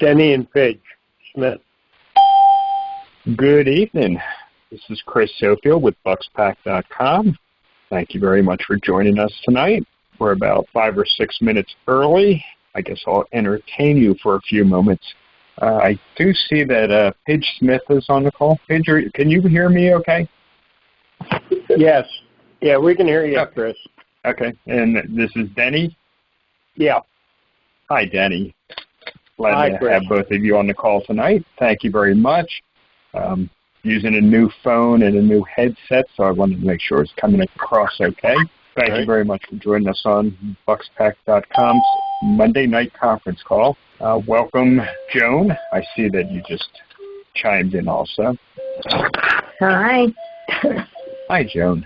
Denny and Paige Smith. Good evening. This is Chris Sofield with bucksPAC.com. Thank you very much for joining us tonight. We're about 5 or 6 minutes early. I guess I'll entertain you for a few moments. I do see that Paige Smith is on the call. Paige, can you hear me okay? Yes. Yeah, we can hear you, Chris. Okay. And this is Denny? Yeah. Hi, Denny. Glad to have both of you on the call tonight. Thank you very much. Using a new phone and a new headset, so I wanted to make sure it's coming across okay. Thank you very much for joining us on bucksPAC.com's Monday night conference call. Welcome, Joan. I see that you just chimed in also. Hi. Hi, Joan.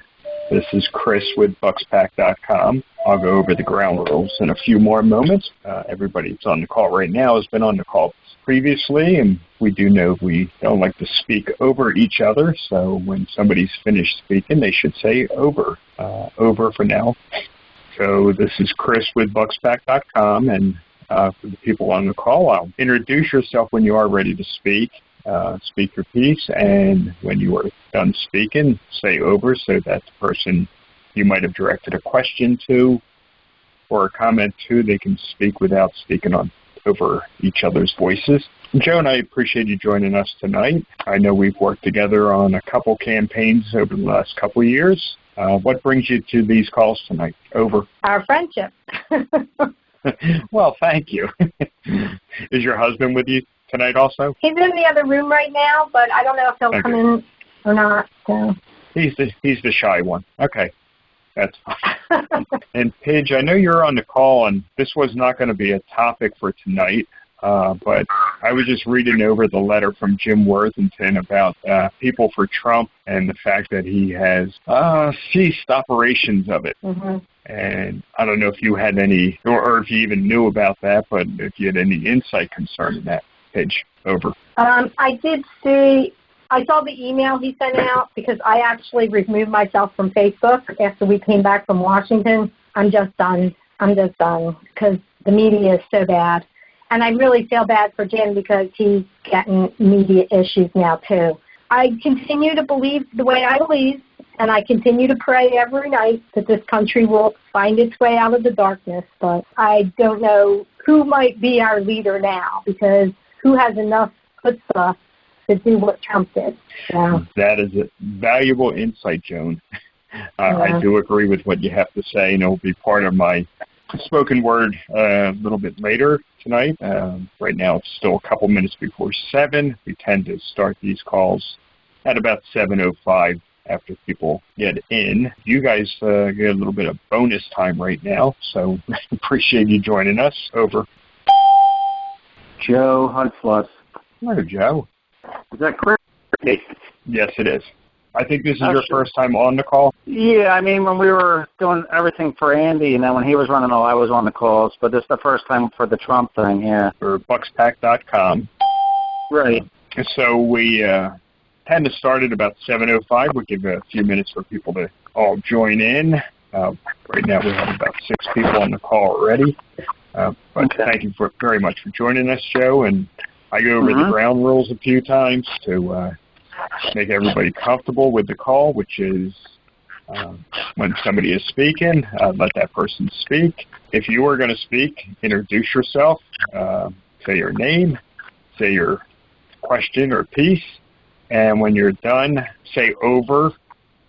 This is Chris with bucksPAC.com. I'll go over the ground rules in a few more moments. Everybody that's on the call right now has been on the call previously, and we do know we don't like to speak over each other, so when somebody's finished speaking, they should say over. Over for now. So this is Chris with bucksPAC.com, and for the people on the call, I'll introduce yourself when you are ready to speak. Speak your piece, and when you are done speaking, say over so that the person you might have directed a question to or a comment to, they can speak without speaking on over each other's voices. Joan, I appreciate you joining us tonight. I know we've worked together on a couple campaigns over the last couple of years. What brings you to these calls tonight? Over. Our friendship. Well, thank you. Is your husband with you tonight also? He's in the other room right now, but I don't know if he'll come in or not. So. He's the shy one. Okay. That's fine. And Paige, I know you're on the call, and this was not going to be a topic for tonight, but I was just reading over the letter from Jim Worthington about People for Trump and the fact that he has ceased operations of it. Mm-hmm. And I don't know if you had any, or if you even knew about that, but if you had any insight concerning that. Paige, over. I did see. I saw the email he sent out because I actually removed myself from Facebook after we came back from Washington. I'm just done because the media is so bad. And I really feel bad for Jim because he's getting media issues now too. I continue to believe the way I believe, and I continue to pray every night that this country will find its way out of the darkness. But I don't know who might be our leader now, because who has enough chutzpah to do what Trump did. Yeah. That is a valuable insight, Joan. I do agree with what you have to say, and it will be part of my spoken word a little bit later tonight. Right now it's still a couple minutes before 7. We tend to start these calls at about 7:05 after people get in. You guys get a little bit of bonus time right now, so appreciate you joining us. Over. Joe Huntfluss. Hello, Joe. Is that correct? Yes, it is. I think this is your first time on the call? Yeah, I mean, when we were doing everything for Andy, and then when he was running all, I was on the calls, but this is the first time for the Trump thing, yeah. For bucksPAC.com. Right. So we tend to start at about 7:05. We'll give a few minutes for people to all join in. Right now we have about 6 people on the call already. But thank you very much for joining us, Joe. And I go over the ground rules a few times to make everybody comfortable with the call, which is when somebody is speaking, let that person speak. If you are going to speak, introduce yourself, say your name, say your question or piece, and when you're done, say over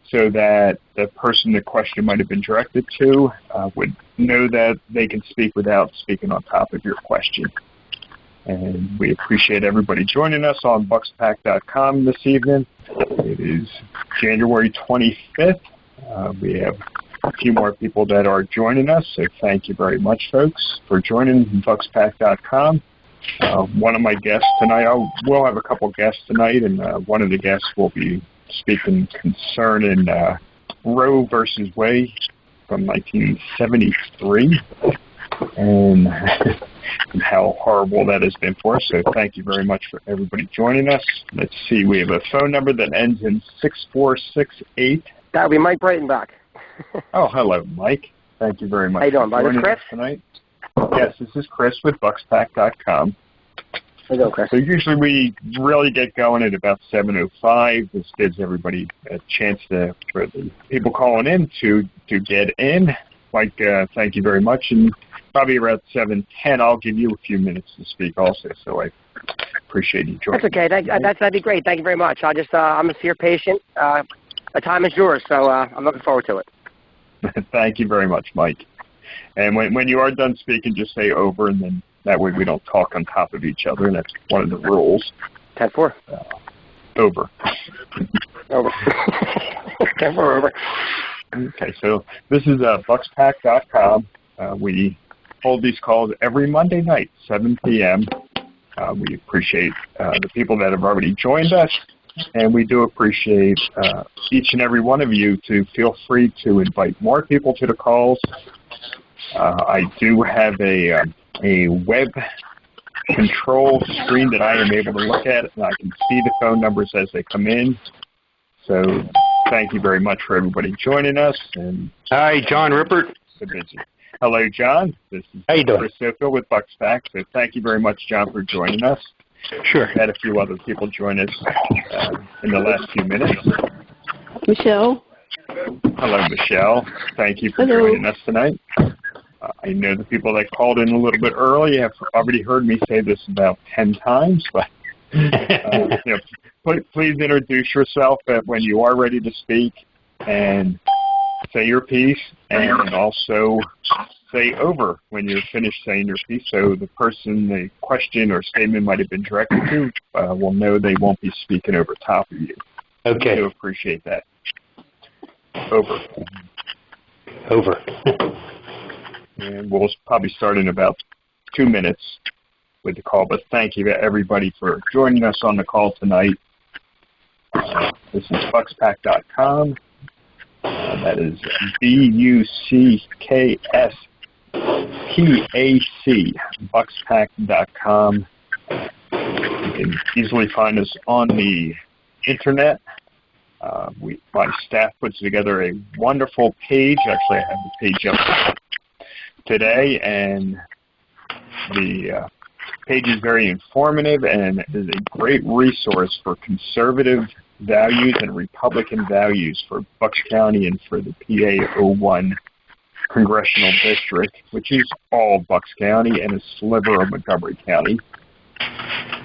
so that the person the question might have been directed to would know that they can speak without speaking on top of your question. And we appreciate everybody joining us on bucksPAC.com this evening. It is January 25th. We have a few more people that are joining us, so thank you very much, folks, for joining bucksPAC.com. One of my guests tonight, we'll have a couple guests tonight, and one of the guests will be speaking concerning Roe versus Wade from 1973. And how horrible that has been for us. So thank you very much for everybody joining us. Let's see, we have a phone number that ends in 6468. That'll be Mike Breitenbach. Oh, hello, Mike. Thank you very much. How you doing, for joining Chris? us tonight. Yes, this is Chris with bucksPAC.com. There you go, Chris. So usually we really get going at about 7:05. This gives everybody a chance for the people calling in to get in. Mike, thank you very much. And probably around 7:10, I'll give you a few minutes to speak also. So I appreciate you joining. That's okay. That'd be great. Thank you very much. I'm a seer patient. The time is yours, so I'm looking forward to it. Thank you very much, Mike. And when you are done speaking, just say over, and then that way we don't talk on top of each other, and that's one of the rules. 10-4. Over. Over. 10-4 over. Okay, so this is bucksPAC.com. We hold these calls every Monday night, 7 p.m. We appreciate the people that have already joined us, and we do appreciate each and every one of you to feel free to invite more people to the calls. I do have a web control screen that I am able to look at, and I can see the phone numbers as they come in. So thank you very much for everybody joining us. And Hi, John Rippert. So busy. Hello, John. This is How you doing? Chris Sofield with bucksPAC. So thank you very much, John, for joining us. Sure. We had a few other people join us in the last few minutes. Michelle. Hello, Michelle. Thank you for joining us tonight. I know the people that called in a little bit early have already heard me say this about 10 times, but please introduce yourself when you are ready to speak and say your piece, and also say over when you're finished saying your piece, so the person the question or statement might have been directed to will know they won't be speaking over top of you. Okay. I do appreciate that. Over. Over. And we'll probably start in about 2 minutes with the call, but thank you to everybody for joining us on the call tonight. This is bucksPAC.com. That is bucksPAC, bucksPAC.com. You can easily find us on the internet. My staff puts together a wonderful page. Actually, I have the page up today, and the page is very informative and is a great resource for conservative values and Republican values for Bucks County and for the PA01 Congressional District, which is all Bucks County and a sliver of Montgomery County.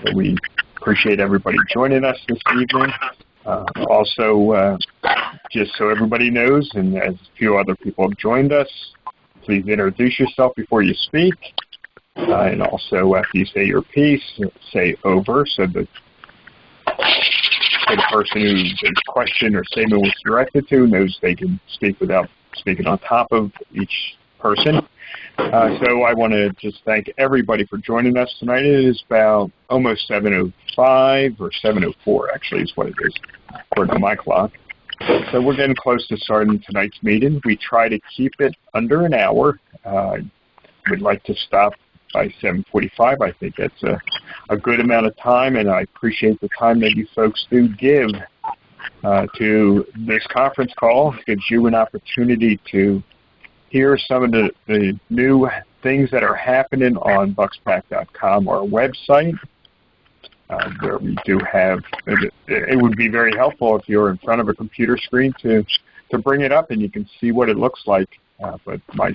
So we appreciate everybody joining us this evening. Also, just so everybody knows, and as a few other people have joined us, please introduce yourself before you speak. And also, after you say your piece, say over, so the person who the question or statement was directed to knows they can speak without speaking on top of each person. So I want to just thank everybody for joining us tonight. It is about almost 7:05 or 7:04, actually, is what it is, according to my clock. So we're getting close to starting tonight's meeting. We try to keep it under an hour. We'd like to stop by 7:45. I think that's a good amount of time, and I appreciate the time that you folks do give to this conference call. It gives you an opportunity to hear some of the new things that are happening on bucksPAC.com, our website, where we do have, it would be very helpful if you're in front of a computer screen to bring it up and you can see what it looks like. But my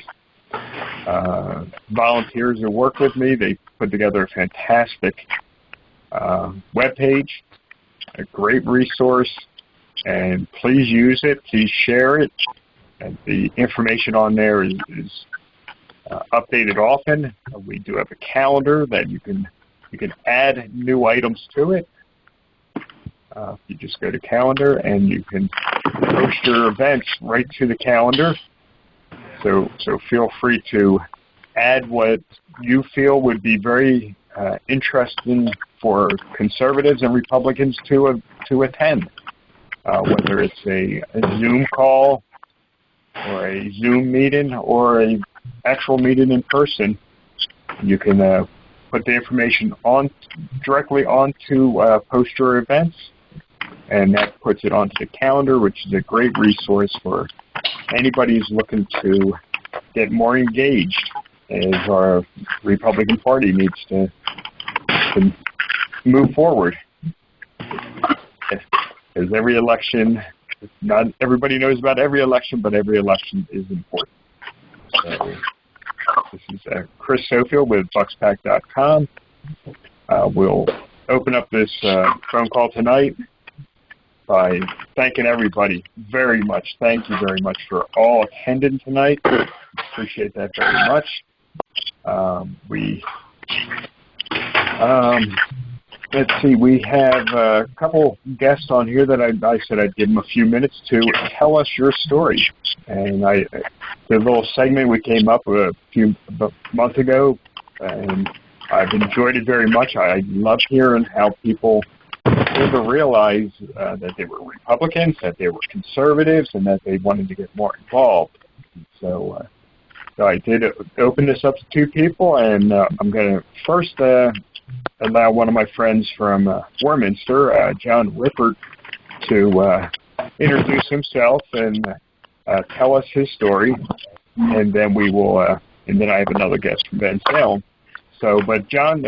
volunteers who work with me, they put together a fantastic web page, a great resource, and please use it, please share it. And the information on there is updated often. We do have a calendar that you can add new items to it. You just go to calendar and you can post your events right to the calendar. So feel free to add what you feel would be very interesting for conservatives and Republicans to attend, whether it's a Zoom call or a Zoom meeting or a actual meeting in person. You can put the information directly onto poster events, and that puts it onto the calendar, which is a great resource for anybody who's looking to get more engaged, as our Republican Party needs to move forward. Because every election, not everybody knows about every election, but every election is important. So this is Chris Sofield with bucksPAC.com. We'll open up this phone call tonight by thanking everybody very much. Thank you very much for all attending tonight. Appreciate that very much. Let's see, we have a couple guests on here that I said I'd give them a few minutes to tell us your story. And the little segment we came up with a month ago, and I've enjoyed it very much. I love hearing how people came to realize that they were Republicans, that they were conservatives, and that they wanted to get more involved. So I did open this up to two people, and I'm going to first allow one of my friends from Warminster, John Rippert, to introduce himself and tell us his story, and then we will. And then I have another guest from Ben Salem. So, but John,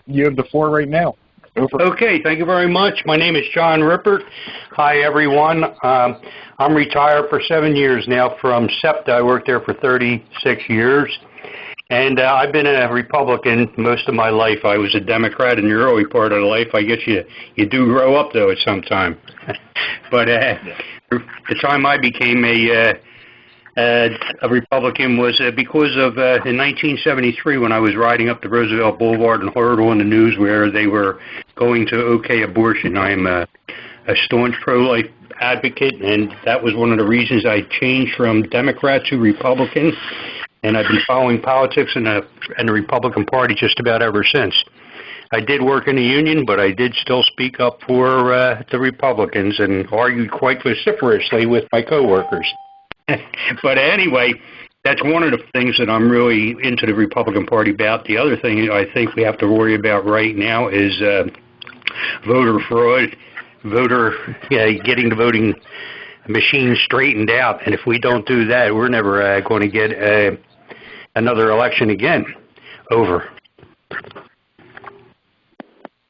you have the floor right now. Over. Okay, thank you very much. My name is John Rippert. Hi, everyone. I'm retired for 7 years now from SEPTA. I worked there for 36 years. And I've been a Republican most of my life. I was a Democrat in the early part of life. I guess you do grow up, though, at some time. But the time I became a Republican was because of in 1973 when I was riding up the Roosevelt Boulevard and heard on the news where they were going to okay abortion. I am a staunch pro-life advocate, and that was one of the reasons I changed from Democrat to Republican. And I've been following politics in the Republican Party just about ever since. I did work in the union, but I did still speak up for the Republicans and argued quite vociferously with my coworkers. But anyway, that's one of the things that I'm really into the Republican Party about. The other thing I think we have to worry about right now is voter fraud, getting the voting machine straightened out. And if we don't do that, we're never going to get another election again over.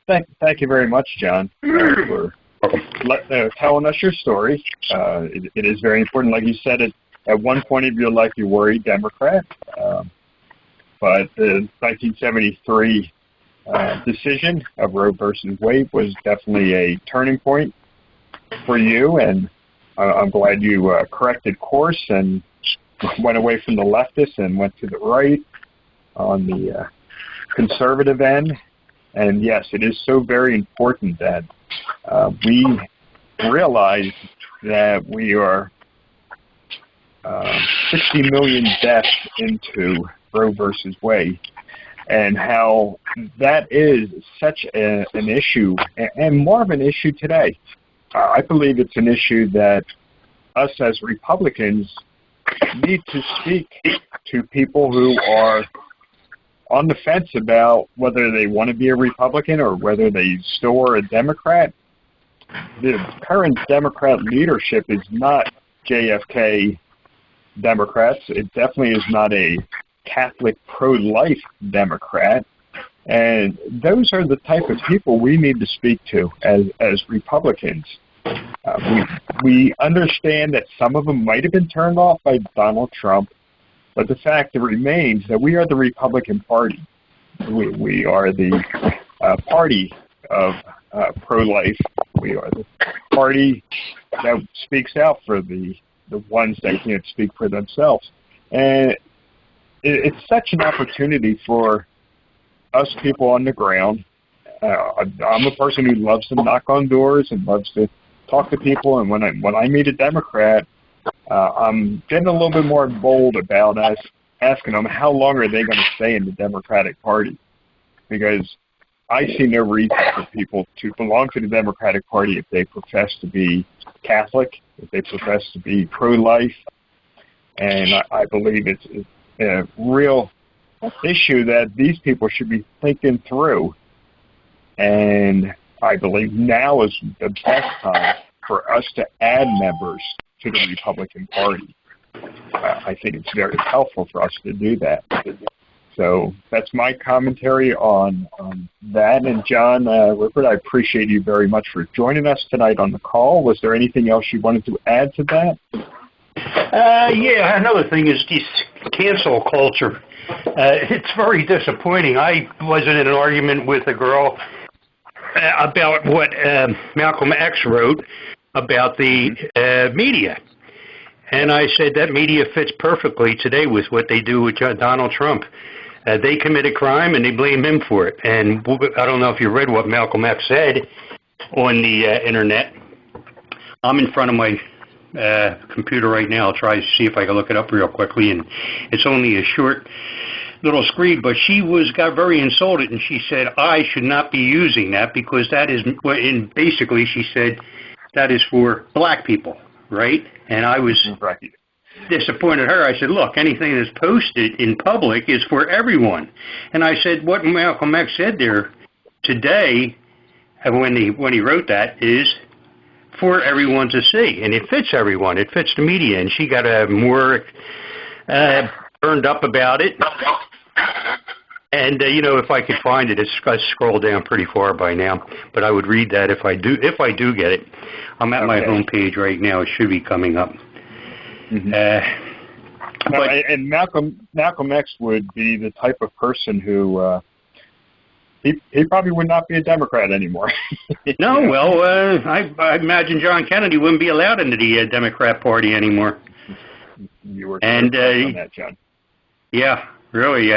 Thank you very much, John, for telling us your story. It is very important. Like you said, at one point of your life you were a Democrat, but the 1973 decision of Roe versus Wade was definitely a turning point for you, and I'm glad you corrected course and went away from the leftists and went to the right on the conservative end. And yes, it is so very important that we realize that we are 60 million deaths into Roe versus Wade, and how that is such an issue, and more of an issue today. I believe it's an issue that us as Republicans need to speak to people who are on the fence about whether they want to be a Republican or whether they still are a Democrat. The current Democrat leadership is not JFK Democrats. It definitely is not a Catholic pro-life Democrat. And those are the type of people we need to speak to as Republicans. We understand that some of them might have been turned off by Donald Trump, but the fact remains that we are the Republican Party. We are the party of pro-life. We are the party that speaks out for the ones that can't speak for themselves. And it's such an opportunity for us people on the ground. I'm a person who loves to knock on doors and loves to talk to people, and when I meet a Democrat, I'm getting a little bit more bold about asking them how long are they going to stay in the Democratic Party, because I see no reason for people to belong to the Democratic Party if they profess to be Catholic, if they profess to be pro-life, and I believe it's a real issue that these people should be thinking through. And I believe now is the best time for us to add members to the Republican Party. I think it's very helpful for us to do that. So that's my commentary on that. And John Rippert, I appreciate you very much for joining us tonight on the call. Was there anything else you wanted to add to that? Yeah, another thing is this cancel culture. It's very disappointing. I was in an argument with a girl about what Malcolm X wrote about the media. And I said that media fits perfectly today with what they do with Donald Trump. They commit a crime and they blame him for it. And I don't know if you read what Malcolm X said on the Internet. I'm in front of my computer right now. I'll try to see if I can look it up real quickly. And it's only a short little screen, but she got very insulted, and she said, I should not be using that because that is, and basically she said, that is for black people, right? And I was disappointed her. I said, look, anything that's posted in public is for everyone. And I said, what Malcolm X said there today, when he wrote that, is for everyone to see. And it fits everyone. It fits the media. And she got more burned up about it. And, if I could find it, it's got scrolled down pretty far by now. But I would read that if I do get it. I'm at my home page right now. It should be coming up. Mm-hmm. And Malcolm X would be the type of person who he probably would not be a Democrat anymore. No, well, I imagine John Kennedy wouldn't be allowed into the Democrat Party anymore. You were correct on that, John. Yeah, really.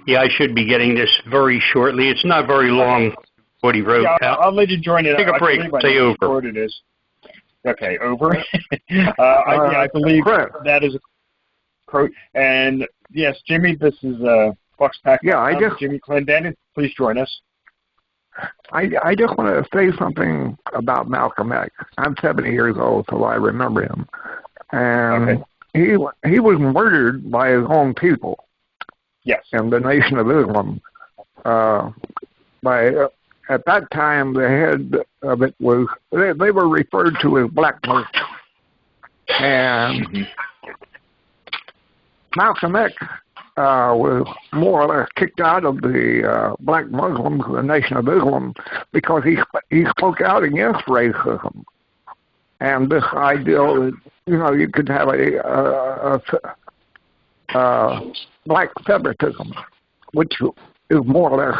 Yeah, I should be getting this very shortly. It's not very long what he wrote. Yeah, I'll let you join it. Take a break. Say over. It is. Okay, over. I believe that is a quote. And yes, Jimmy, this is bucksPAC. Yeah, Jimmy Clendenin, please join us. I just want to say something about Malcolm X. I'm 70 years old, so I remember him. And he was murdered by his own people. Yes. In the Nation of Islam. At that time, the head of it was, they were referred to as black Muslims. And Malcolm X was more or less kicked out of the black Muslims, the Nation of Islam, because he spoke out against racism. And this ideal that, you could have a black separatism, which is more or less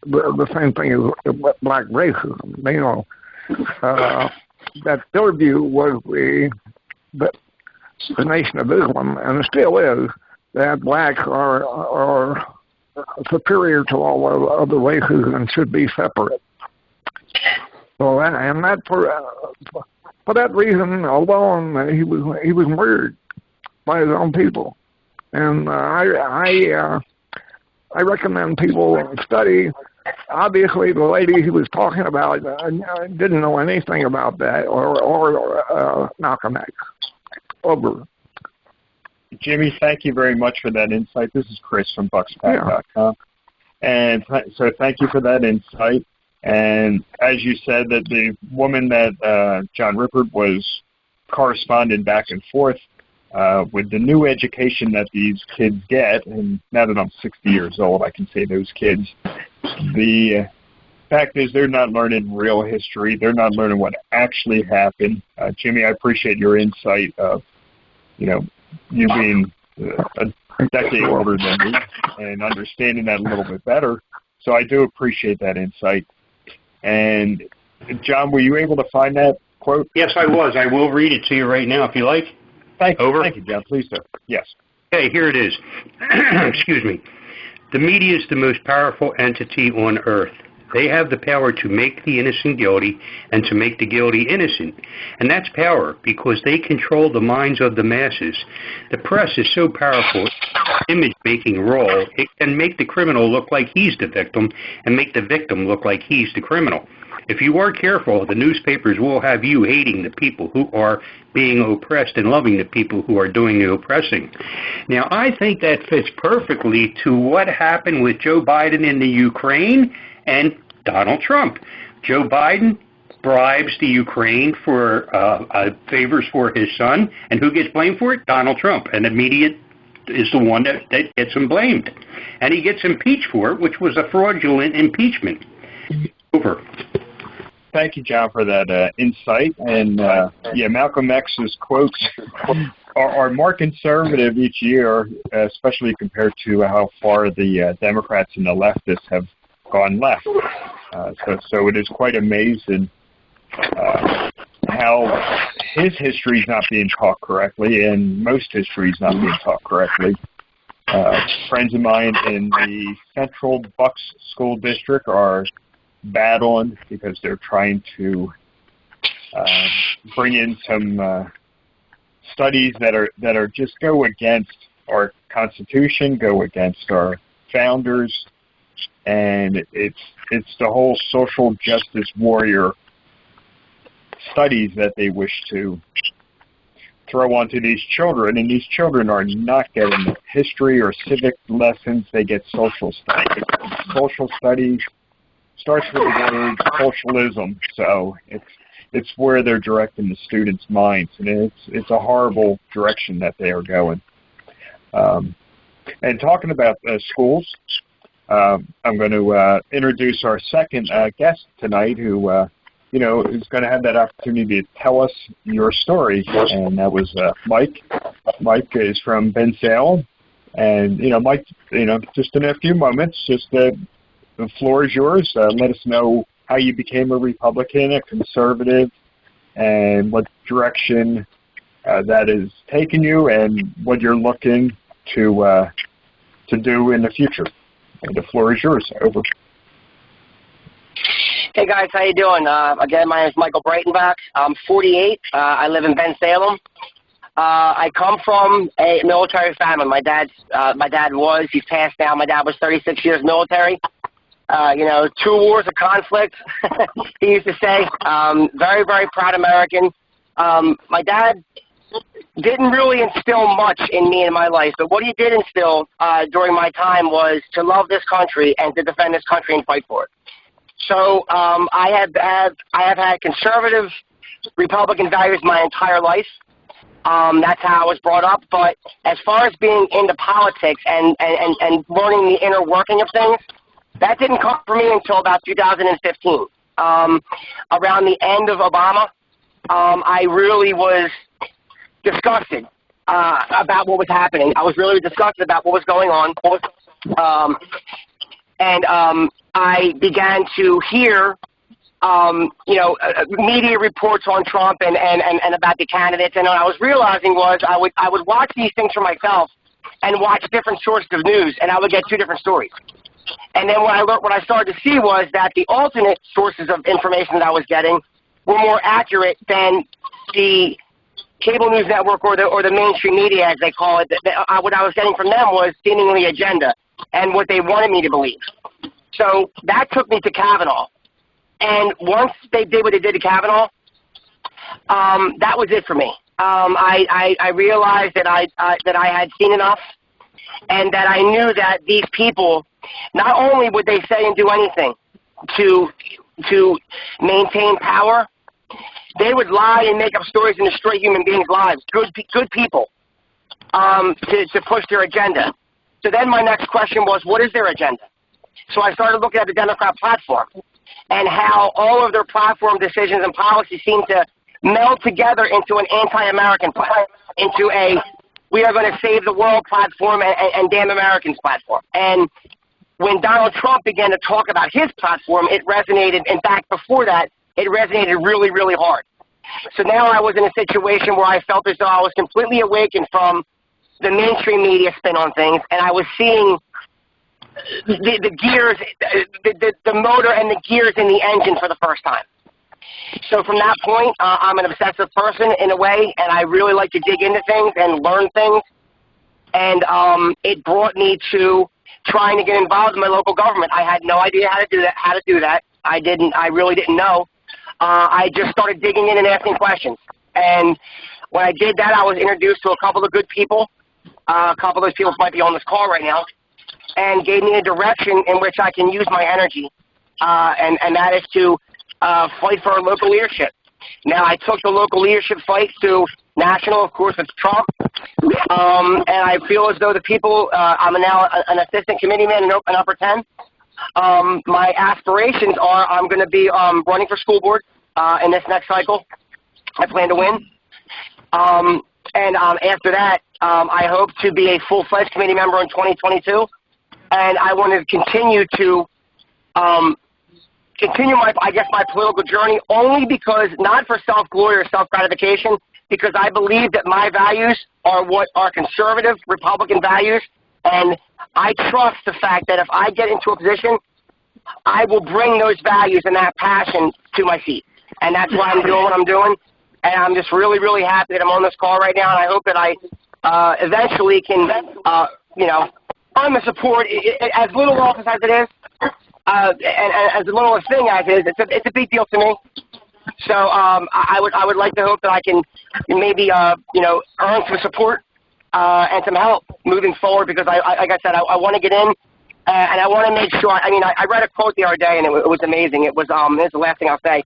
the same thing as black racism. That their view was the Nation of Islam, and it still is, that blacks are superior to all other races and should be separate. So, for that reason alone, he was murdered by his own people. And I recommend people study. Obviously, the lady he was talking about didn't know anything about that, or Malcolm X. Over. Jimmy, thank you very much for that insight. This is Chris from bucksPAC.com. And so thank you for that insight. And as you said, that the woman that John Rippert was corresponding back and forth with the new education that these kids get, and now that I'm 60 years old, I can say those kids, the fact is they're not learning real history. They're not learning what actually happened. Jimmy, I appreciate your insight of, you being a decade older than me and understanding that a little bit better. So I do appreciate that insight. And John, were you able to find that quote? Yes, I was. I will read it to you right now if you like. Thank you. Over. Thank you, John. Please do. Yes. Okay, here it is. Excuse me. The media is the most powerful entity on earth. They have the power to make the innocent guilty and to make the guilty innocent. And that's power because they control the minds of the masses. The press is so powerful, image-making role, it can make the criminal look like he's the victim and make the victim look like he's the criminal. If you are careful, the newspapers will have you hating the people who are being oppressed and loving the people who are doing the oppressing. Now, I think that fits perfectly to what happened with Joe Biden in the Ukraine and Donald Trump. Joe Biden bribes the Ukraine for favors for his son, and who gets blamed for it? Donald Trump. And the media is the one that gets him blamed. And he gets impeached for it, which was a fraudulent impeachment. Over. Thank you, John, for that insight. And, yeah, Malcolm X's quotes are more conservative each year, especially compared to how far the Democrats and the leftists have gone left. So it is quite amazing how his history is not being taught correctly, and most history is not being taught correctly. Friends of mine in the Central Bucks School District are battling because they're trying to bring in some studies that are just go against our Constitution, go against our founders, and it's the whole social justice warrior studies that they wish to throw onto these children, and these children are not getting history or civic lessons. They get social studies. Social studies starts with the word socialism, so it's where they're directing the students' minds, and it's a horrible direction that they are going. And talking about schools, I'm going to introduce our second guest tonight, who is going to have that opportunity to tell us your story, and that was Mike. Mike is from Bensalem, and Mike, just in a few moments, just the floor is yours. Let us know how you became a Republican, a conservative, and what direction that is taking you, and what you're looking to do in the future. And the floor is yours. Over. Hey guys, how you doing? Again, my name is Michael Breitenbach. I'm 48. I live in Bensalem. I come from a military family. My dad he's passed now. My dad was 36 years military. 2 wars of conflict, he used to say. Very, very proud American. My dad didn't really instill much in me in my life, but what he did instill during my time was to love this country and to defend this country and fight for it. So I have had conservative Republican values my entire life. That's how I was brought up. But as far as being into politics and learning the inner working of things, that didn't come for me until about 2015. Around the end of Obama, I really was disgusted about what was happening. I was really disgusted about what was going on. I began to hear, media reports on Trump and about the candidates. And what I was realizing was I would watch these things for myself and watch different sources of news, and I would get 2 different stories. And then what I started to see was that the alternate sources of information that I was getting were more accurate than the cable news network or the mainstream media, as they call it. What I was getting from them was seemingly agenda and what they wanted me to believe. So that took me to Kavanaugh. And once they did what they did to Kavanaugh, that was it for me. I realized that I had seen enough, and that I knew that these people, not only would they say and do anything to maintain power, they would lie and make up stories and destroy human beings' lives, good people, to push their agenda. So then my next question was, what is their agenda? So I started looking at the Democrat platform and how all of their platform decisions and policies seem to meld together into an anti-American platform, into a we are going to save the world platform and damn Americans platform. And when Donald Trump began to talk about his platform, it resonated. In fact, before that, it resonated really, really hard. So now I was in a situation where I felt as though I was completely awakened from the mainstream media spin on things, and I was seeing the gears, the motor and the gears in the engine for the first time. So from that point, I'm an obsessive person in a way, and I really like to dig into things and learn things. And it brought me to trying to get involved in my local government. I had no idea how to do that. I really didn't know. I just started digging in and asking questions. And when I did that, I was introduced to a couple of good people. A couple of those people might be on this call right now, and gave me a direction in which I can use my energy, and that is to fight for our local leadership. Now, I took the local leadership fight to national, of course, with Trump, And I feel as though the people, I'm now an assistant committeeman in Upper 10. My aspirations are I'm going to be running for school board in this next cycle. I plan to win. And after that, I hope to be a full-fledged committee member in 2022. And I want to continue to continue my political journey, only because, not for self-glory or self-gratification, because I believe that my values are what are conservative Republican values, and I trust the fact that if I get into a position, I will bring those values and that passion to my seat. And that's why I'm doing what I'm doing. And I'm just really, really happy that I'm on this call right now, and I hope that I eventually can, earn the support, as little office as it is, and as little a thing as it is. It's a big deal to me. So I would like to hope that I can maybe earn some support and some help moving forward, because like I said, I want to get in, and I want to make sure. I read a quote the other day, and it was amazing. It was this is the last thing I'll say.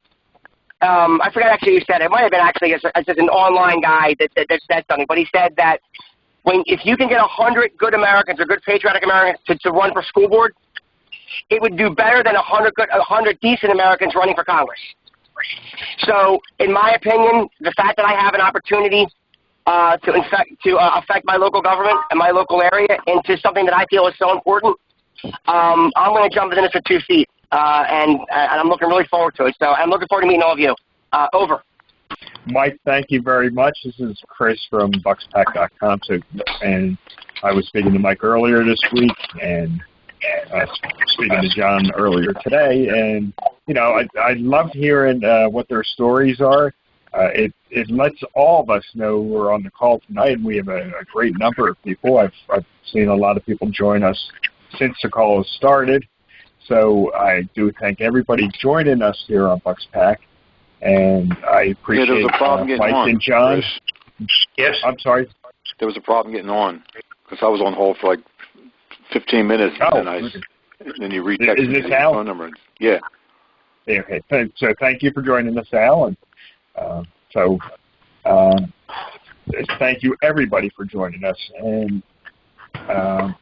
I forgot actually who said it. It might have been actually just an online guy that said something, but he said that if you can get 100 good Americans or good patriotic Americans to run for school board, it would do better than 100 decent Americans running for Congress. So, in my opinion, the fact that I have an opportunity to affect my local government and my local area into something that I feel is so important, I'm going to jump in it for 2 feet, and I'm looking really forward to it. So I'm looking forward to meeting all of you. Over. Mike, thank you very much. This is Chris from bucksPAC.com. And I was speaking to Mike earlier this week, and speaking to John earlier today. And I loved hearing what their stories are. It lets all of us know we're on the call tonight, and we have a great number of people. I've seen a lot of people join us since the call has started. So I do thank everybody joining us here on bucksPAC, and I appreciate Mike and John. Chris. Yes. I'm sorry? There was a problem getting on, because I was on hold for like 15 minutes, and then you retexted me the phone number. Yeah. Okay. So thank you for joining us, Al. And thank you, everybody, for joining us. And I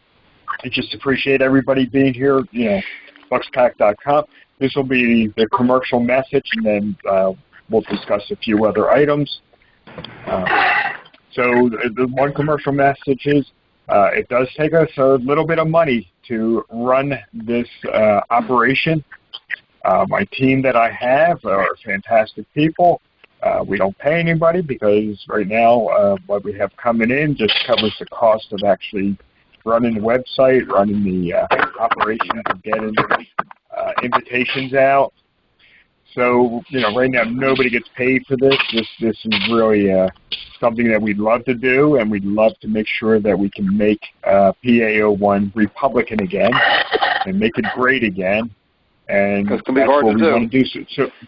just appreciate everybody being here, bucksPAC.com. This will be the commercial message, and then we'll discuss a few other items. So the one commercial message is it does take us a little bit of money to run this operation. My team that I have are fantastic people. We don't pay anybody, because right now what we have coming in just covers the cost of actually running the website, running the operations, and getting invitations out. So, right now nobody gets paid for this. This is really something that we'd love to do, and we'd love to make sure that we can make PA01 Republican again and make it great again. And that's what we want to do.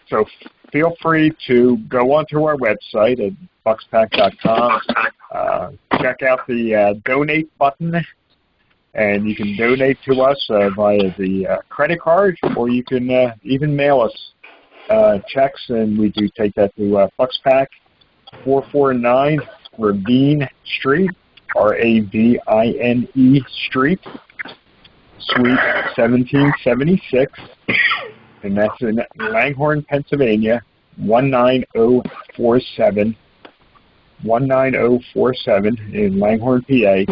So feel free to go onto our website at bucksPAC.com, check out the donate button, and you can donate to us via the credit card, or you can even mail us checks, and we do take that to bucksPAC, 449 Ravine Street, Ravine Street, Suite 1776, and that's in Langhorne, Pennsylvania, 19047 in Langhorne, PA.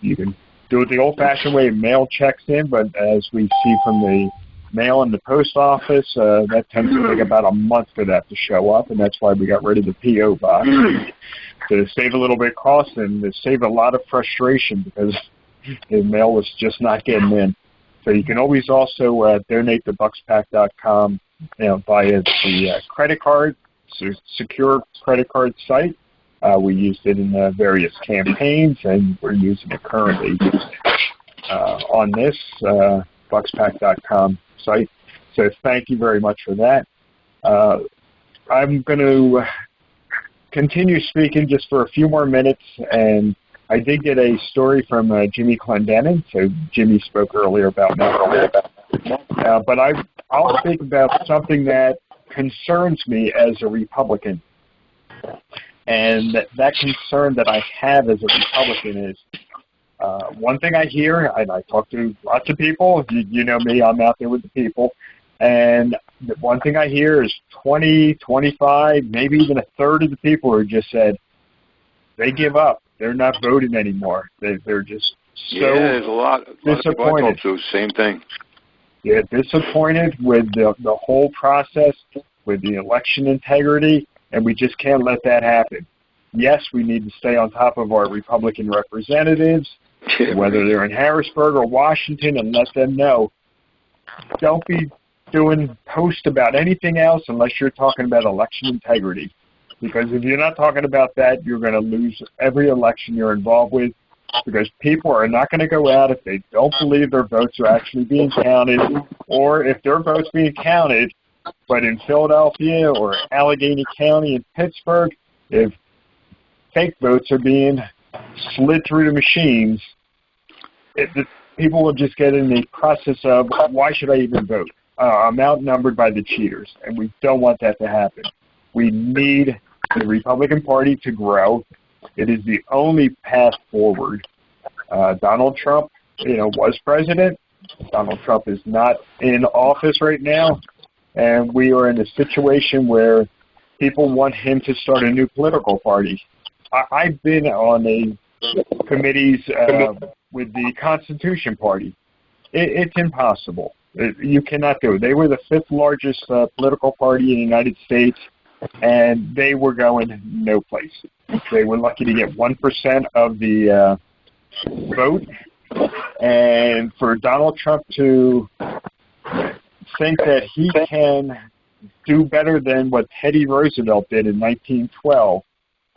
You can do it the old-fashioned way, mail checks in, but as we see from the mail in the post office, that tends to take about a month for that to show up, and that's why we got rid of the P.O. box, to save a little bit of cost and to save a lot of frustration, because the mail was just not getting in. So you can always also donate to bucksPAC.com via the credit card, secure credit card site. We used it in various campaigns, and we're using it currently on this bucksPAC.com site. So thank you very much for that. I'm going to continue speaking just for a few more minutes, and I did get a story from Jimmy Clendenin. So Jimmy spoke earlier about that. But I'll speak about something that concerns me as a Republican. And that concern that I have as a Republican is, one thing I hear, and I talk to lots of people, you know me, I'm out there with the people, and the one thing I hear is 20, 25, maybe even a third of the people who just said they give up. They're not voting anymore. They're just so there's a lot of people I talk to, same thing. Yeah, disappointed with the whole process, with the election integrity, and we just can't let that happen. Yes, we need to stay on top of our Republican representatives, whether they're in Harrisburg or Washington, and let them know. Don't be doing posts about anything else unless you're talking about election integrity. Because if you're not talking about that, you're going to lose every election you're involved with, because people are not going to go out if they don't believe their votes are actually being counted, or if their votes being counted, but in Philadelphia or Allegheny County and Pittsburgh, if fake votes are being slid through the machines, people will just get in the process of, why should I even vote? I'm outnumbered by the cheaters, and we don't want that to happen. We need the Republican Party to grow. It is the only path forward. Donald Trump, was president. Donald Trump is not in office right now, and we are in a situation where people want him to start a new political party. I've been on committees with the Constitution Party. It's impossible. You cannot do it. They were the fifth largest political party in the United States, and they were going no place. They were lucky to get 1% of the vote, and for Donald Trump to think that he can do better than what Teddy Roosevelt did in 1912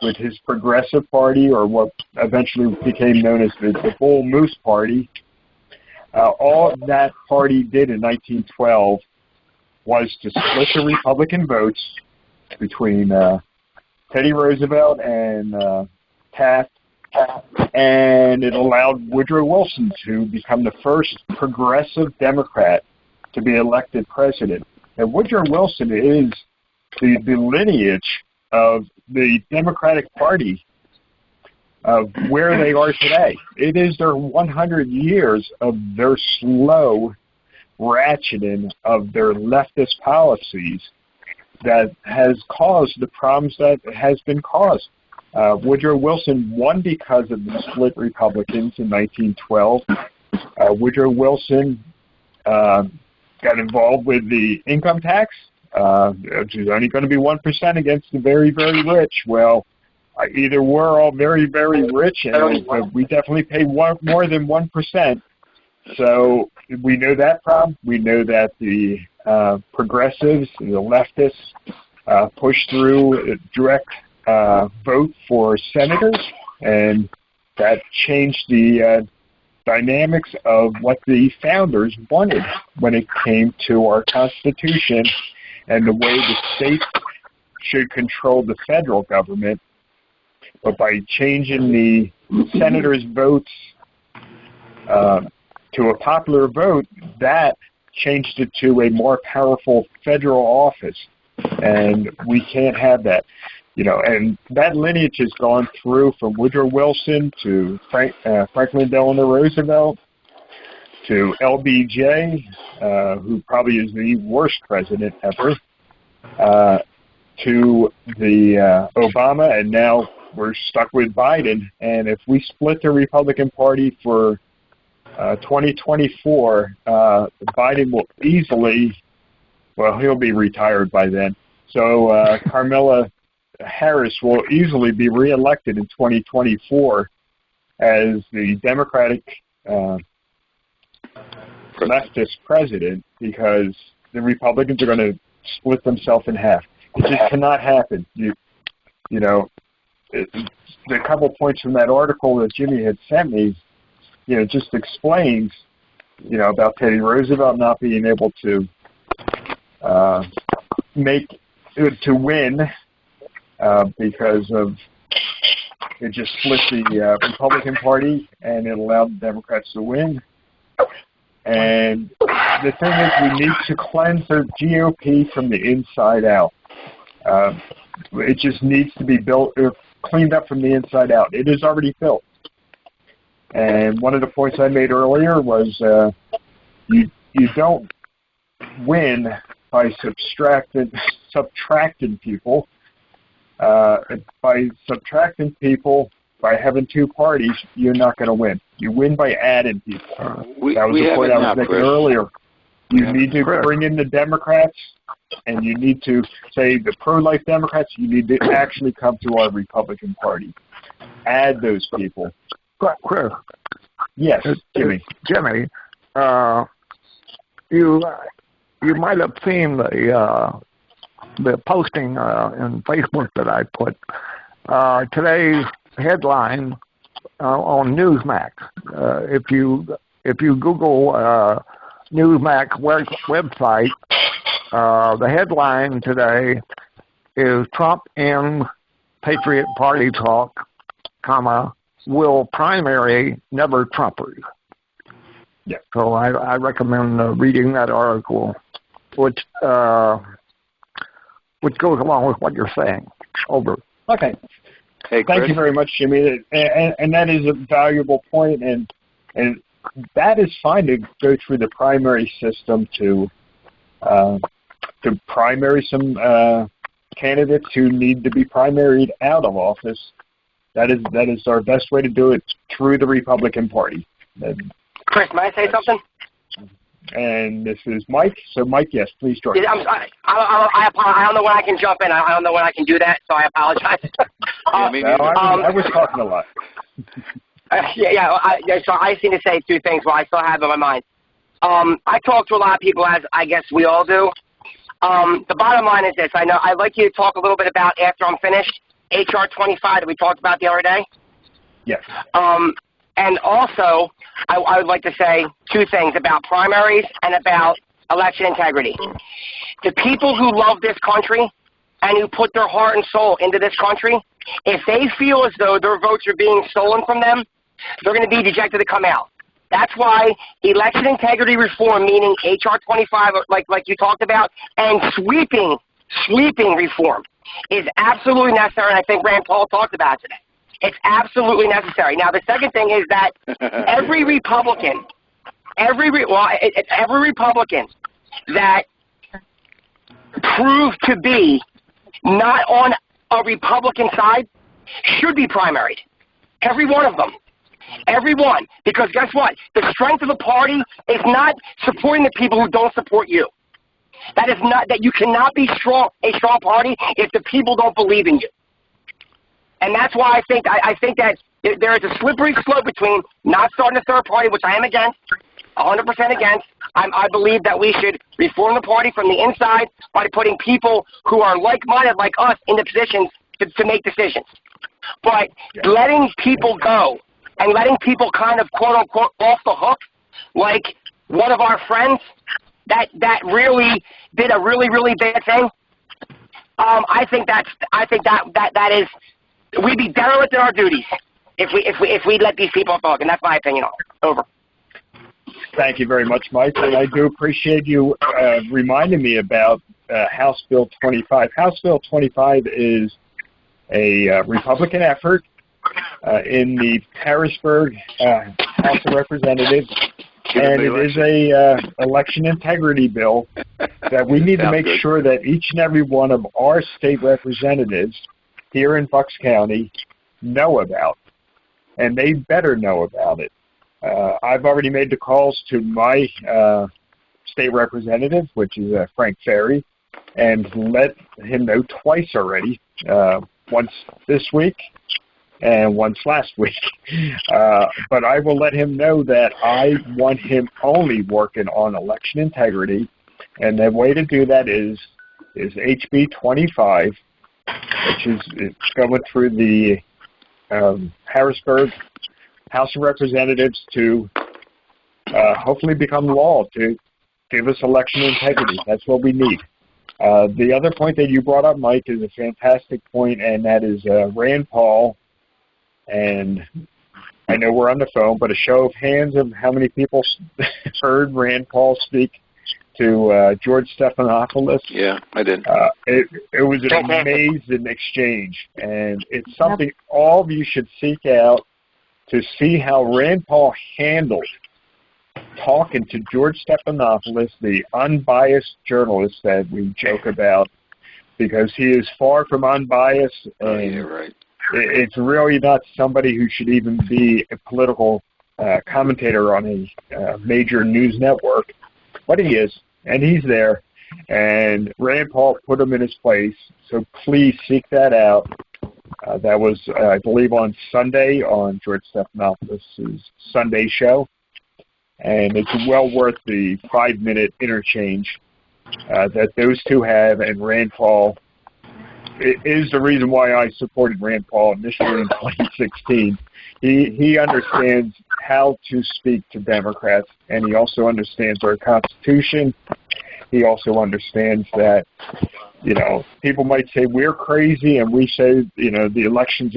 with his Progressive Party, or what eventually became known as the Bull Moose Party. All that party did in 1912 was to split the Republican votes between Teddy Roosevelt and Taft, and it allowed Woodrow Wilson to become the first progressive Democrat to be elected president. And Woodrow Wilson is the lineage of the Democratic Party, of where they are today. It is their 100 years of their slow ratcheting of their leftist policies that has caused the problems that has been caused. Woodrow Wilson won because of the split Republicans in 1912. Woodrow Wilson got involved with the income tax, which is only going to be 1% against the very, very rich. Well, either we're all very, very rich, and we definitely pay more than 1%. So we know that problem. We know that the progressives, the leftists, push through a direct vote for senators, and that changed the dynamics of what the founders wanted when it came to our Constitution and the way the states should control the federal government. But by changing the senators' votes to a popular vote, that changed it to a more powerful federal office. And we can't have that. And that lineage has gone through from Woodrow Wilson to Franklin Delano Roosevelt to LBJ, who probably is the worst president ever, to the Obama, and now we're stuck with Biden. And if we split the Republican Party for 2024, Biden will easily, he'll be retired by then. So Kamala Harris will easily be reelected in 2024 as the Democratic leftist president, because the Republicans are going to split themselves in half. It just cannot happen. The couple points from that article that Jimmy had sent me, just explains, about Teddy Roosevelt not being able to win because of it just split the Republican Party, and it allowed the Democrats to win. And the thing is, we need to cleanse the GOP from the inside out. It just needs to be built, cleaned up from the inside out. It is already built. And one of the points I made earlier was you don't win by subtracting people. By subtracting people, by having two parties, you're not going to win. You win by adding people. That was the point I was making earlier. You need to bring in the Democrats, and you need to say the pro-life Democrats, you need to actually come to our Republican Party. Add those people. Chris. Yes, Jimmy. Jimmy, you might have seen the posting in Facebook that I put. Today's headline on Newsmax. If you Google Newsmax website, the headline today is Trump ends Patriot Party talk, comma, will primary never Trumpers. Yeah. So I recommend reading that article, which goes along with what you're saying. Over. Okay. Hey, thank you very much, Jimmy. And that is a valuable point, and that is fine to go through the primary system to primary some candidates who need to be primaried out of office. That is our best way to do it through the Republican Party. Chris, may I say something? And this is Mike. So, Mike, yes, please join. Yeah, I'm sorry. I don't know when I can jump in. I don't know when I can do that, so I apologize. I was talking a lot. So I just need to say two things while I still have it in my mind. I talk to a lot of people, as I guess we all do. The bottom line is this. I know I'd like you to talk a little bit about, after I'm finished, HR 25 that we talked about the other day. Yes. And also, I would like to say two things about primaries and about election integrity. The people who love this country and who put their heart and soul into this country, if they feel as though their votes are being stolen from them, they're going to be dejected to come out. That's why election integrity reform, meaning HR 25, like you talked about, and sweeping reform is absolutely necessary, and I think Rand Paul talked about it today. It's absolutely necessary. Now, the second thing is that every Republican that proved to be not on a Republican side should be primaried. Every one of them. Every one. Because guess what? The strength of the party is not supporting the people who don't support you. That you cannot be a strong party if the people don't believe in you. And that's why I think that there is a slippery slope between not starting a third party, which I am against, 100% against. I believe that we should reform the party from the inside by putting people who are like-minded like us into positions to make decisions. But letting people go and letting people kind of quote-unquote off the hook, like one of our friends that really did a really, really bad thing, I think that is, we'd be derelict in our duties if we let these people off the hook, and that's my opinion on it. Over. Thank you very much, Mike, and I do appreciate you reminding me about House Bill 25. House Bill 25 is a Republican effort in the Harrisburg House of Representatives, and it is a election integrity bill that we need to make sure that each and every one of our state representatives here in Bucks County know about, and they better know about it. I've already made the calls to my state representative, which is Frank Ferry, and let him know twice already, once this week and once last week. But I will let him know that I want him only working on election integrity, and the way to do that is HB 25, which is going through the Harrisburg House of Representatives to hopefully become law to give us election integrity. That's what we need. The other point that you brought up, Mike, is a fantastic point, and that is Rand Paul. And I know we're on the phone, but a show of hands of how many people heard Rand Paul speak to George Stephanopoulos? Yeah, I did. It was an amazing exchange, and it's something all of you should seek out to see how Rand Paul handled talking to George Stephanopoulos, the unbiased journalist that we joke about, because he is far from unbiased, and yeah, right. It's really not somebody who should even be a political commentator on a major news network, but he is, and he's there, and Rand Paul put him in his place, so please seek that out. That was, I believe, on Sunday on George Stephanopoulos' Sunday show, and it's well worth the 5-minute interchange that those two have, and Rand Paul is the reason why I supported Rand Paul initially in 2016. He understands how to speak to Democrats, and he also understands our Constitution. He also understands that, people might say we're crazy, and we say, the elections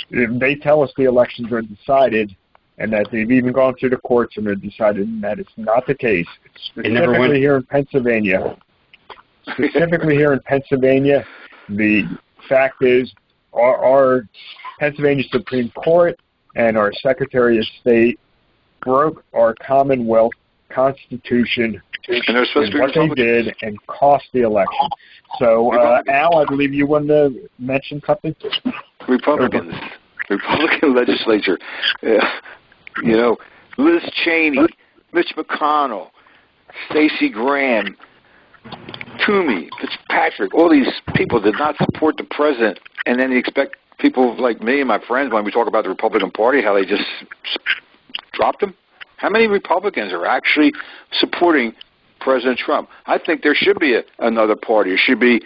they tell us the elections are decided, and that they've even gone through the courts and they're decided, and that is not the case. Specifically here in Pennsylvania. The fact is our Pennsylvania Supreme Court and our Secretary of State broke our Commonwealth Constitution and they're supposed to be what they did and cost the election. So, Al, I believe you wanted to mention something? Republican legislature. Liz Cheney, Mitch McConnell, Stacey Graham, Toomey, Fitzpatrick, all these people did not support the president, and then you expect people like me and my friends, when we talk about the Republican Party, how they just dropped them? How many Republicans are actually supporting President Trump? I think there should be another party. It should be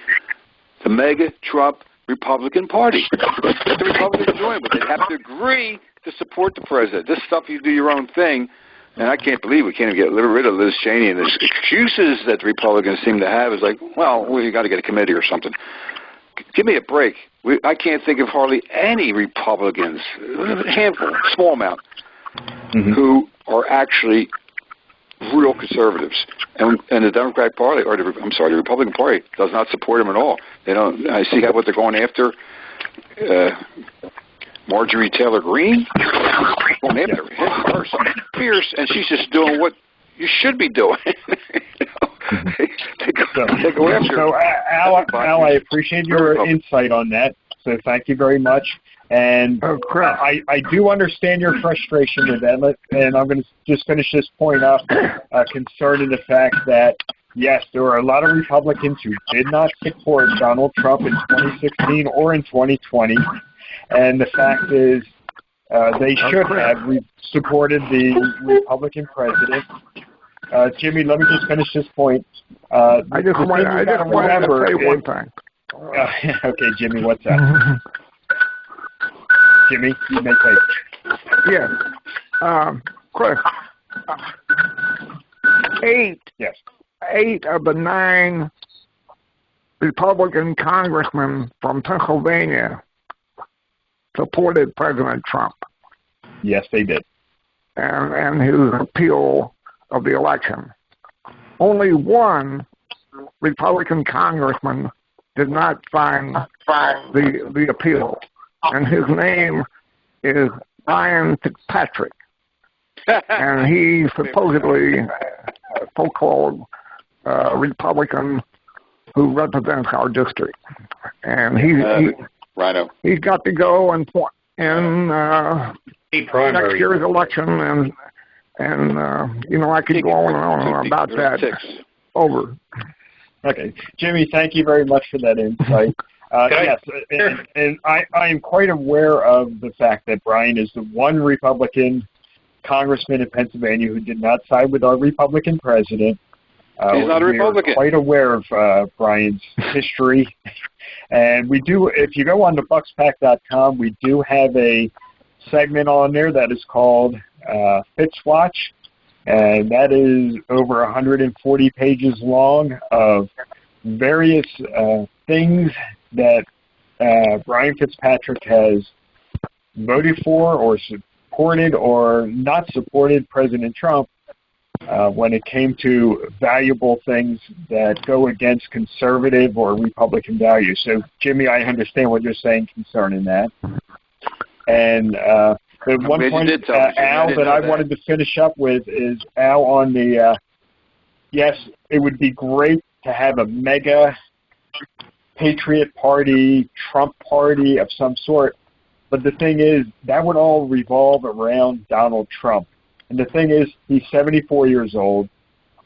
the mega Trump Republican Party. Let the Republicans join, but they'd have to agree to support the president. This stuff, you do your own thing, and I can't believe we can't even get rid of Liz Cheney. And the excuses that the Republicans seem to have is like, well, we got to get a committee or something. Give me a break. I can't think of hardly any Republicans, a handful, small amount, who are actually real conservatives. And the Democratic Party, the Republican Party does not support them at all. They don't. I see what they're going after. Marjorie Taylor Greene, going after her, fierce, and she's just doing what you should be doing. They go after. So, Al, I appreciate your insight on that. So, thank you very much. And I do understand your frustration with that, and I'm going to just finish this point up concerning the fact that, yes, there are a lot of Republicans who did not support Donald Trump in 2016 or in 2020, and the fact is they should have supported the Republican president. Jimmy, let me just finish this point. I just wanted to say one thing. Okay, Jimmy, what's that? Jimmy, you may take. Yes. Chris, 8 of the 9 Republican congressmen from Pennsylvania supported President Trump. Yes, they did. And his appeal of the election. Only one Republican congressman did not sign the appeal, and his name is Brian Fitzpatrick, and he's supposedly a so-called Republican who represents our district, and he's got to go in next year's election, and I could go on and on about that. Over. Okay, Jimmy, thank you very much for that insight. Yes, and I am quite aware of the fact that Brian is the one Republican congressman in Pennsylvania who did not side with our Republican president. He's not a Republican. We're quite aware of Brian's history. And we do, if you go on to bucksPAC.com, we do have a segment on there that is called FitzWatch. And that is over 140 pages long of various things that Brian Fitzpatrick has voted for or supported or not supported President Trump. when it came to valuable things that go against conservative or Republican values. So, Jimmy, I understand what you're saying concerning that. And the one point, Al, that I wanted to finish up with is, Al, on the, yes, it would be great to have a mega Patriot Party, Trump Party of some sort. But the thing is, that would all revolve around Donald Trump. And the thing is, he's 74 years old.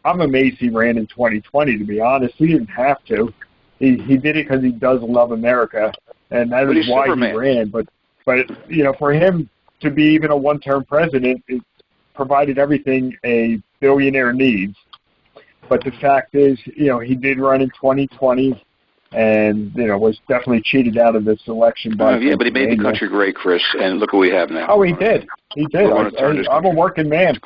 I'm amazed he ran in 2020, to be honest. He didn't have to. He did it because he does love America, and that is why he ran. But you know, for him to be even a one-term president, it provided everything a billionaire needs. But the fact is, you know, he did run in 2020. And, you know, was definitely cheated out of this election. But he made the country great, Chris, and look what we have now. Oh, he did. He did. I'm a working man.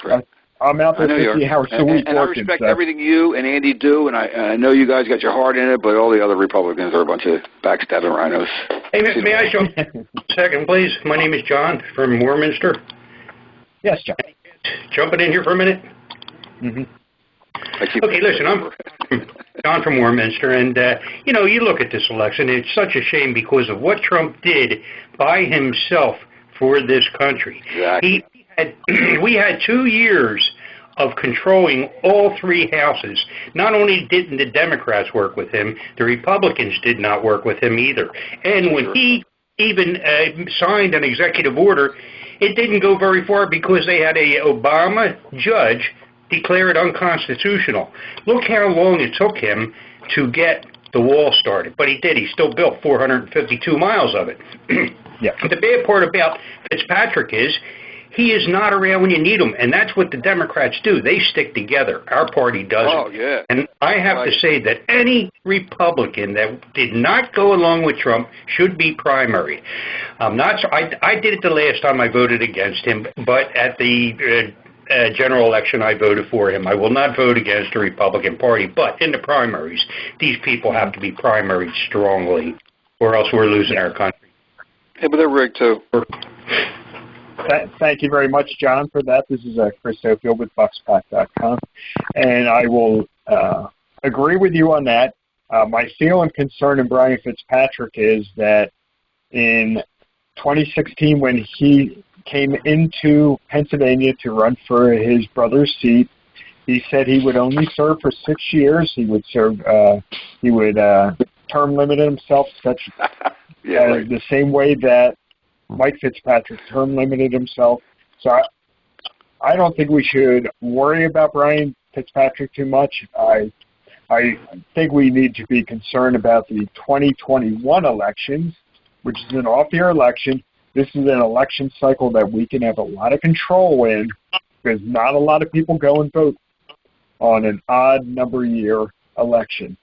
I'm out there 50 hours a week and working. I respect everything you and Andy do, and I know you guys got your heart in it, but all the other Republicans are a bunch of backstabbing rhinos. Hey, may I jump a second, please? My name is John from Warminster. Yes, John. Jumping in here for a minute? Mm-hmm. Okay, listen, I'm John from Warminster, and, you know, you look at this election, it's such a shame because of what Trump did by himself for this country. Exactly. We had 2 years of controlling all three houses. Not only didn't the Democrats work with him, the Republicans did not work with him either. And when he even signed an executive order, it didn't go very far because they had a Obama judge declare it unconstitutional. Look how long it took him to get the wall started. But he did. He still built 452 miles of it. Yeah. The bad part about Fitzpatrick is he is not around when you need him, and that's what the Democrats do. They stick together. Our party doesn't. Oh, yeah. And I have to say that any Republican that did not go along with Trump should be primary. I did it the last time I voted against him, but at the general election, I voted for him. I will not vote against the Republican Party, but in the primaries, these people have to be primaried strongly, or else we're losing our country. Yeah, but they're rigged, too. Thank you very much, John, for that. This is Chris Sofield with bucksPAC.com, and I will agree with you on that. My feeling, concern in Brian Fitzpatrick is that in 2016, when he came into Pennsylvania to run for his brother's seat, he said he would only serve for 6 years. He would serve. He would term limit himself the same way that Mike Fitzpatrick term limited himself. So I don't think we should worry about Brian Fitzpatrick too much. I think we need to be concerned about the 2021 elections, which is an off-year election. This is an election cycle that we can have a lot of control in because not a lot of people go and vote on an odd number year election.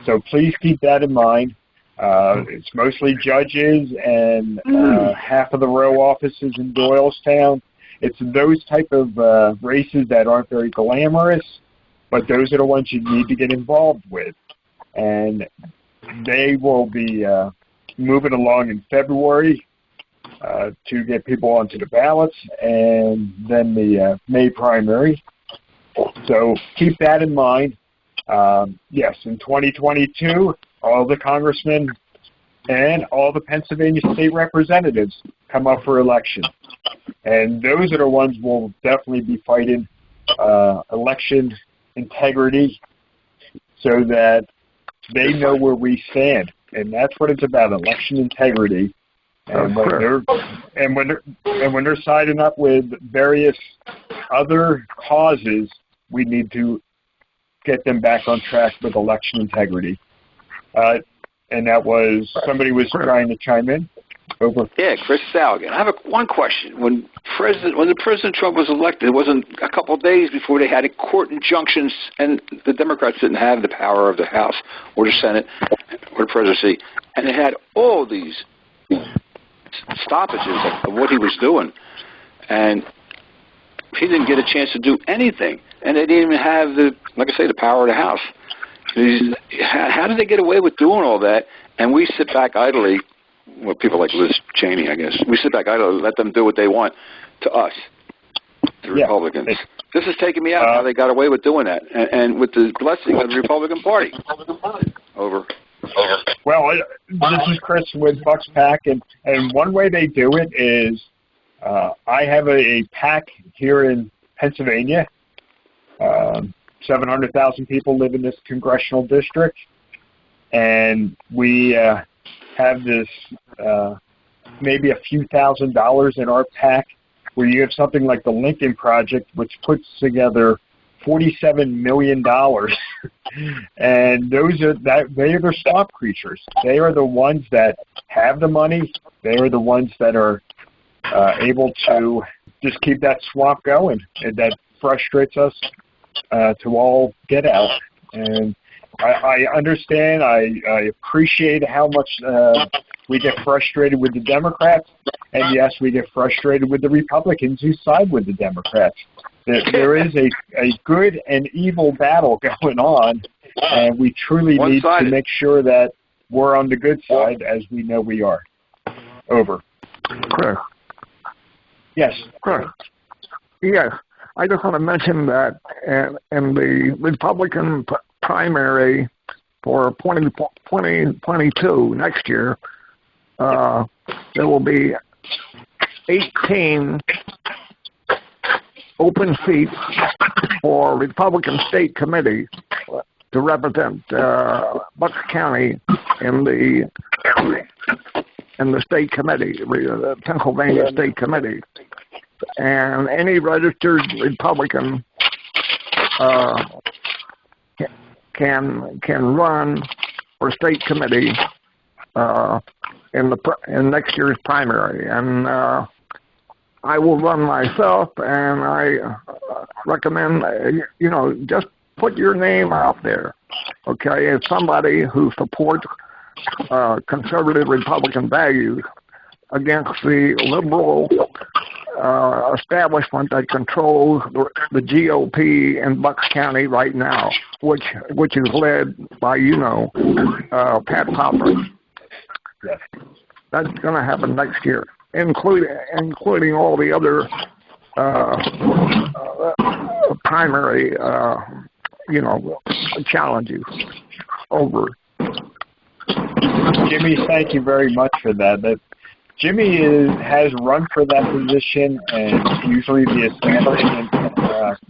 So please keep that in mind. It's mostly judges and half of the row offices in Doylestown. It's those type of races that aren't very glamorous, but those are the ones you need to get involved with. And they will be moving along in February to get people onto the ballots, and then the May primary. So keep that in mind. Yes, in 2022, all the congressmen and all the Pennsylvania state representatives come up for election. And those are the ones we'll definitely be fighting election integrity so that they know where we stand. And that's what it's about, election integrity. And when they're siding up with various other causes, we need to get them back on track with election integrity. And that was, somebody was trying to chime in. Over. Yeah, Chris Salgan. I have one question. When President Trump was elected, it wasn't a couple of days before they had a court injunctions, and the Democrats didn't have the power of the House or the Senate or the presidency, and they had all these stoppages of what he was doing, and he didn't get a chance to do anything, and they didn't even have the power of the House. How did they get away with doing all that? And we sit back idly. Well, people like Liz Cheney, I guess. We sit back idly, let them do what they want to us. the Republicans. This is taking me out how they got away with doing that, and with the blessing of the Republican Party. Over. Well, this is Chris with bucksPAC, and one way they do it is I have a PAC here in Pennsylvania. 700,000 people live in this congressional district, and we have this maybe a few $1,000s in our PAC, where you have something like the Lincoln Project, which puts together $47 million, and they are the swamp creatures. They are the ones that have the money. They are the ones that are able to just keep that swamp going, and that frustrates us to all get out. And I understand. I appreciate how much we get frustrated with the Democrats, and yes, we get frustrated with the Republicans who side with the Democrats. There is a good and evil battle going on, and we truly need to make sure that we're on the good side, as we know we are. Over. Chris. Yes. Chris. Yes. I just want to mention that in the Republican primary for 2022 next year, there will be 18 open seats for Republican State Committee to represent Bucks County in the State Committee, the Pennsylvania State Committee. And any registered Republican can run for state committee in next year's primary. And I will run myself, and I recommend just put your name out there, okay? As somebody who supports conservative Republican values against the liberal establishment that controls the GOP in Bucks County right now, which is led by Pat Popper. Yes. That's going to happen next year, including all the other primary challenges. Over. Jimmy, thank you very much for that. Jimmy has run for that position, and usually the establishment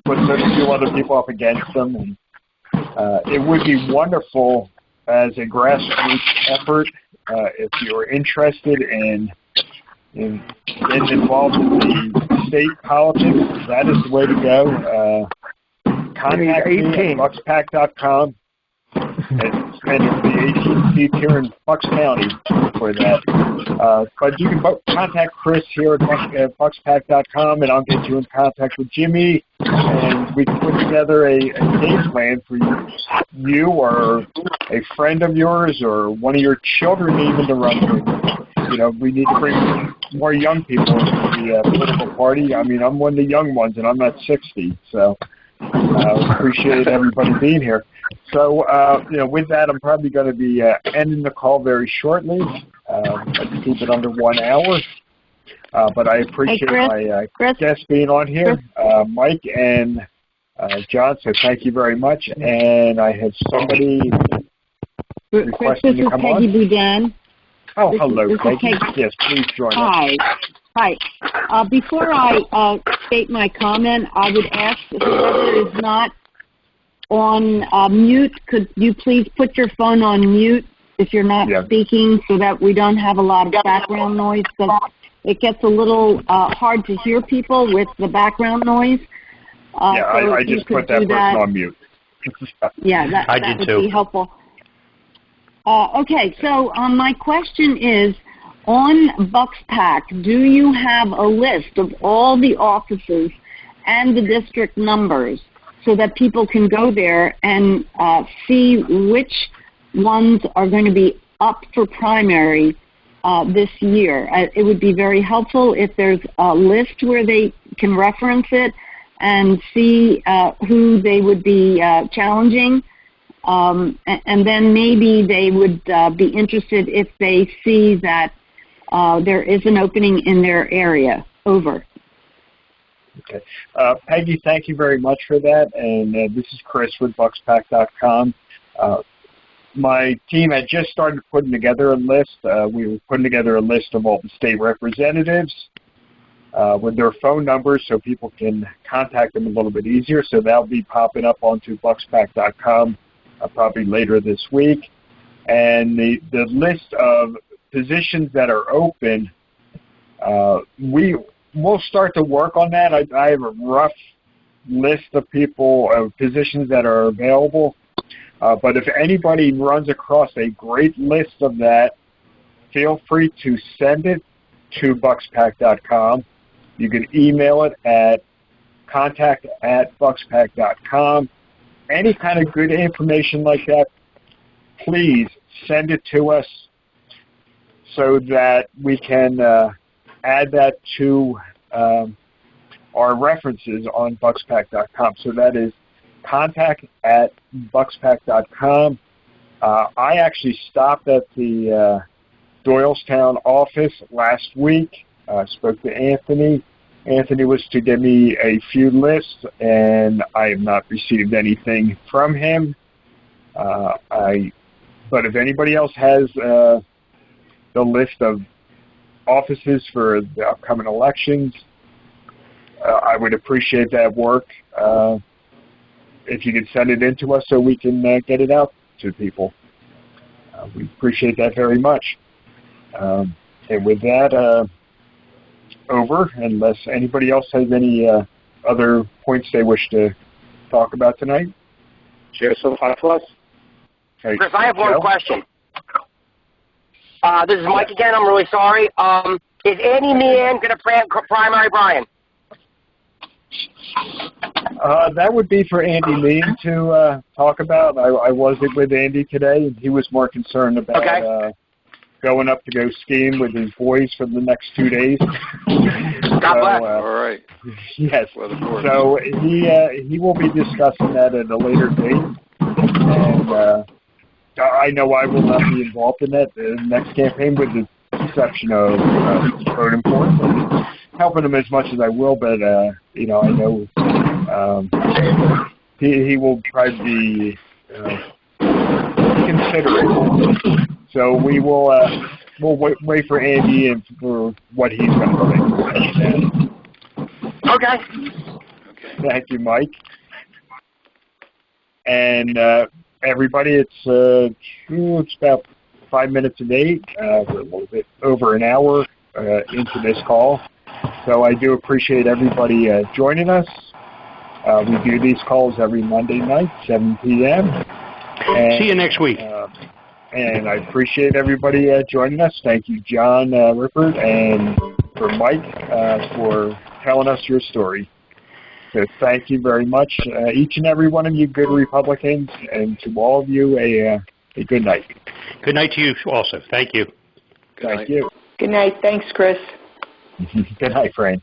puts a few other people up against him. And it would be wonderful as a grassroots effort if you're interested in getting involved in the state politics. That is the way to go. Contact me at bucksPAC.com. And the 18 seats here in Bucks County for that. But you can contact Chris here at bucksPAC.com, and I'll get you in contact with Jimmy, and we can put together a game plan for you or a friend of yours or one of your children even to run for. We need to bring more young people into the political party. I mean, I'm one of the young ones, and I'm not 60, so appreciate everybody being here. So, with that, I'm probably going to be ending the call very shortly. Let's keep it under 1 hour. But I appreciate my guests being on here, Mike and John, so thank you very much. And I have somebody requesting to come on. This is Peggy Boudin. Oh, hello, Peggy. Yes, please join us. Hi. Before I state my comment, I would ask if whoever is not on mute, could you please put your phone on mute if you're not speaking, so that we don't have a lot of background noise, because it gets a little hard to hear people with the background noise. I just put that person on mute. That would be helpful. Okay, so my question is, on bucksPAC, do you have a list of all the offices and the district numbers so that people can go there and see which ones are going to be up for primary this year? It would be very helpful if there's a list where they can reference it and see who they would be challenging. And then maybe they would be interested if they see that there is an opening in their area. Over. Okay. Peggy, thank you very much for that. And this is Chris with bucksPAC.com. My team had just started putting together a list. We were putting together a list of all the state representatives with their phone numbers so people can contact them a little bit easier. So that'll be popping up onto bucksPAC.com probably later this week. And the list of positions that are open, we'll start to work on that. I have a rough list of people, of positions that are available. But if anybody runs across a great list of that, feel free to send it to bucksPAC.com. You can email it at contact@bucksPAC.com. Any kind of good information like that, please send it to us so that we can add that to our references on bucksPAC.com. So that is contact@bucksPAC.com. I actually stopped at the Doylestown office last week. Spoke to Anthony. Anthony was to give me a few lists, and I have not received anything from him. But if anybody else has the list of offices for the upcoming elections, I would appreciate that work. If you could send it in to us so we can get it out to people. We appreciate that very much. And with that over, unless anybody else has any other points they wish to talk about tonight. Share some 5+. Okay. Chris, I have one question. This is Mike again. I'm really sorry. Is Andy Meehan going to primary Brian? That would be for Andy Meehan to talk about. I was with Andy today, and he was more concerned about going up to go skiing with his boys for the next 2 days. God bless. All right. Yes. Well, of course. So he will be discussing that at a later date, and I know I will not be involved in that the next campaign, with the exception of voting for him, helping him as much as I will. But I know he will try to be considerate. So we will we'll wait for Andy and for what he's going to say. Okay. Thank you, Mike. And everybody, it's about 5 minutes of 8. We're a little bit over an hour into this call. So I do appreciate everybody joining us. We do these calls every Monday night, 7 p.m. And, see you next week. And I appreciate everybody joining us. Thank you, John Rippert, and for Mike for telling us your story. So thank you very much, each and every one of you good Republicans, and to all of you, a good night. Good night to you also. Thank you. Thank you. Good night. Thanks, Chris. Good night, Fran.